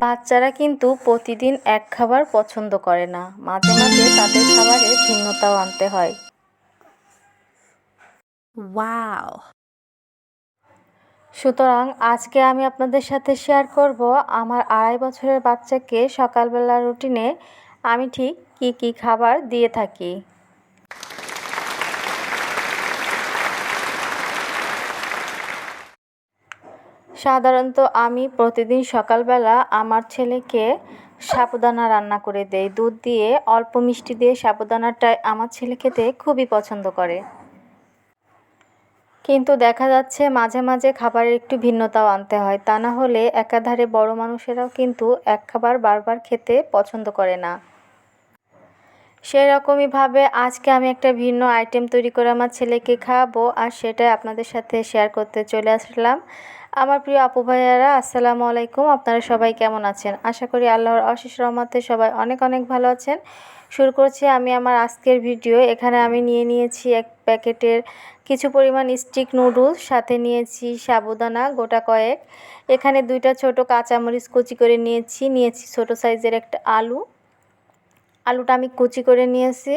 বাচ্চারা কিন্তু প্রতিদিন এক খাবার পছন্দ করে না, মাঝে মাঝে তাদের খাবারে ভিন্নতাও আনতে হয়। ওয়াও! সুতরাং আজকে আমি আপনাদের সাথে শেয়ার করব আমার 2.5 বছরের বাচ্চাকে সকালবেলা রুটিনে আমি ঠিক কি কি খাবার দিয়ে থাকি। সাধারণত আমি প্রতিদিন সকালবেলা আমার ছেলেকে সাবুদানা রান্না করে দেই। দুধ দিয়ে অল্প মিষ্টি দিয়ে সাবুদানাটাই আমার ছেলে খেতে খুবই পছন্দ করে। কিন্তু দেখা যাচ্ছে মাঝে মাঝে খাবারের একটু ভিন্নতাও আনতে হয়, তা না হলে একাধারে বড় মানুষেরাও কিন্তু এক খাবার বারবার খেতে পছন্দ করে না। সেরকমইভাবে আজকে আমি একটা ভিন্ন আইটেম তৈরি করে আমার ছেলেকে খাওয়াবো, আর সেটাই আপনাদের সাথে শেয়ার করতে চলে আসলাম। আমার প্রিয় আপু ভাইয়ারা, আসসালামু আলাইকুম। আপনারা সবাই কেমন আছেন? আশা করি আল্লাহর অশেষ রহমতে সবাই অনেক অনেক ভালো আছেন। শুরু করছি আমি আমার আজকের ভিডিও। এখানে আমি নিয়ে নিয়েছি এক প্যাকেটের কিছু পরিমাণ স্টিক নুডলস, সাথে নিয়েছি সাবুদানা গোটা কয়েক, এখানে 2টা ছোট কাঁচামরিচ কুচি করে নিয়েছি ছোট সাইজের একটা আলুটা আমি কুচি করে নিয়েছি।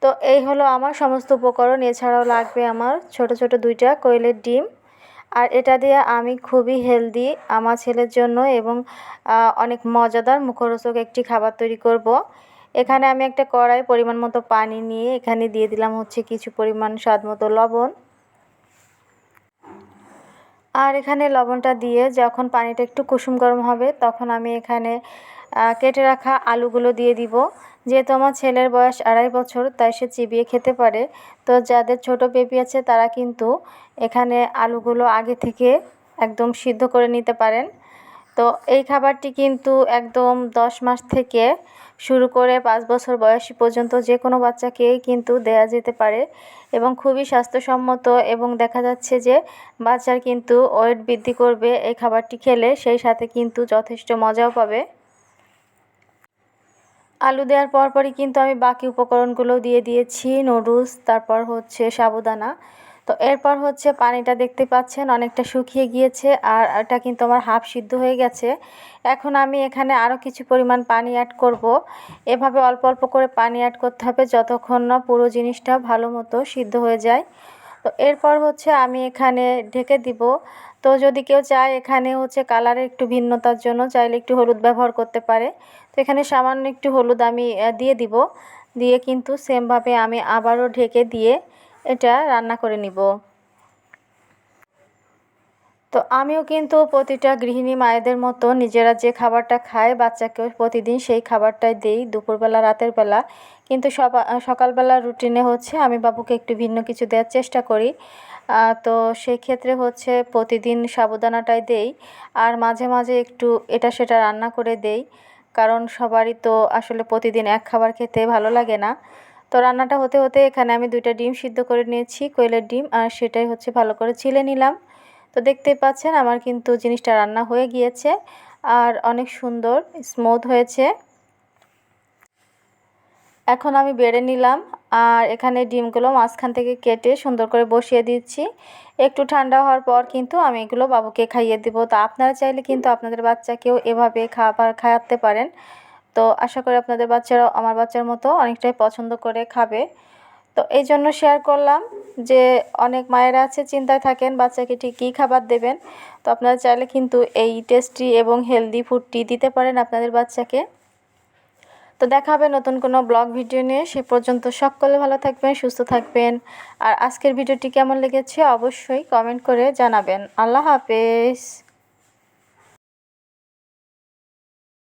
তো এই হলো আমার সমস্ত উপকরণ। এছাড়াও লাগবে আমার ছোট ছোট 2টা কোয়েলের ডিম, আর এটা দিয়ে আমি খুবই হেলদি আমার ছেলের জন্য এবং অনেক মজাদার মুখরোচক একটি খাবার তৈরি করব। এখানে আমি একটা কড়াই পরিমাণ মতো পানি নিয়ে এখানে দিয়ে দিলাম হচ্ছে কিছু পরিমাণ স্বাদ মতো লবণ। আর এখানে লবণটা দিয়ে যখন পানিটা একটু কুসুম গরম হবে তখন আমি এখানে কেটে রাখা আলুগুলো দিয়ে দিব। যেহেতু আমার ছেলের বয়স 2.5 বছর, তাই সে চিবিয়ে খেতে পারে। তো যাদের ছোট বেবি আছে তারা কিন্তু এখানে আলুগুলো আগে থেকে একদম সিদ্ধ করে নিতে পারেন। তো এই খাবারটি কিন্তু একদম 10 মাস থেকে শুরু করে 5 বছর বয়সী পর্যন্ত যে কোনো বাচ্চাকেই কিন্তু দেয়া যেতে পারে এবং খুবই স্বাস্থ্যসম্মত, এবং দেখা যাচ্ছে যে বাচ্চার কিন্তু ওয়েট বৃদ্ধি করবে এই খাবারটি খেলে, সেই সাথে কিন্তু যথেষ্ট মজাও পাবে। আলু দেওয়ার পরপরই কিন্তু আমি বাকি উপকরণগুলো দিয়ে দিয়েছি, নুডলস, তারপর হচ্ছে সাবুদানা। তো এরপর হচ্ছে পানিটা দেখতে পাচ্ছেন অনেকটা শুকিয়ে গিয়েছে, আর এটা কিন্তু আমার হাফ সিদ্ধ হয়ে গেছে। এখন আমি এখানে আরও কিছু পরিমাণ পানি অ্যাড করব। এভাবে অল্প অল্প করে পানি অ্যাড করতে হবে যতক্ষণ না পুরো জিনিসটা ভালো মতো সিদ্ধ হয়ে যায়। তো এরপর হচ্ছে আমি এখানে ঢেকে দিব। তো যদি কেউ চায় এখানে হচ্ছে কালারের একটু ভিন্নতার জন্য চাইলে একটু হলুদ ব্যবহার করতে পারে। তো এখানে সামান্য একটু হলুদ আমি দিয়ে দিব। দিয়ে কিন্তু সেমভাবে আমি আবারও ঢেকে দিয়ে এটা রান্না করে নিব। তো আমিও কিন্তু প্রতিটা গৃহিণী মায়েদের মতো নিজেরা যে খাবারটা খায় বাচ্চাকেও প্রতিদিন সেই খাবারটাই দেই দুপুরবেলা রাতের বেলা। কিন্তু সকালবেলা রুটিনে হচ্ছে আমি বাবুকে একটু ভিন্ন কিছু দেওয়ার চেষ্টা করি। তো সেই ক্ষেত্রে হচ্ছে প্রতিদিন সাবুদানাটাই দেই, আর মাঝে মাঝে একটু এটা সেটা রান্না করে দেই, কারণ সবারই তো আসলে প্রতিদিন এক খাবার খেতে ভালো লাগে না। তো রান্নাটা হতে হতে এখানে আমি 2টা ডিম সিদ্ধ করে নিয়েছি, কোয়েলের ডিম, আর সেটাই হচ্ছে ভালো করে ছিলে নিলাম। তো দেখতেই পাচ্ছেন আমার কিন্তু জিনিসটা রান্না হয়ে গিয়েছে আর অনেক সুন্দর স্মুথ হয়েছে। এখন আমি বেড়ে নিলাম, আর এখানে ডিমগুলো মাঝখান থেকে কেটে সুন্দর করে বসিয়ে দিচ্ছি। একটু ঠান্ডা হওয়ার পর কিন্তু আমি এগুলো বাবুকে খাইয়ে দিব। তো আপনারা চাইলে কিন্তু আপনাদের বাচ্চাকেও এভাবে খাবার খাওয়াতে পারেন। তো আশা করি আপনাদের বাচ্চারাও আমার বাচ্চার মতো অনেকটাই পছন্দ করে খাবে। তো এই জন্য শেয়ার করলাম যে অনেক মায়েরা আছে চিন্তায় থাকেন বাচ্চাকে ঠিক কী খাবার দেবেন। তো আপনারা চাইলে কিন্তু এই টেস্টি এবং হেলদি ফুডটি দিতে পারেন আপনাদের বাচ্চাকে। তো দেখা হবে নতুন কোনো ব্লগ ভিডিও নিয়ে। সে পর্যন্ত সকলে ভালো থাকবেন, সুস্থ থাকবেন। আর আজকের ভিডিওটি কেমন লেগেছে অবশ্যই কমেন্ট করে জানাবেন। আল্লাহ হাফেজ।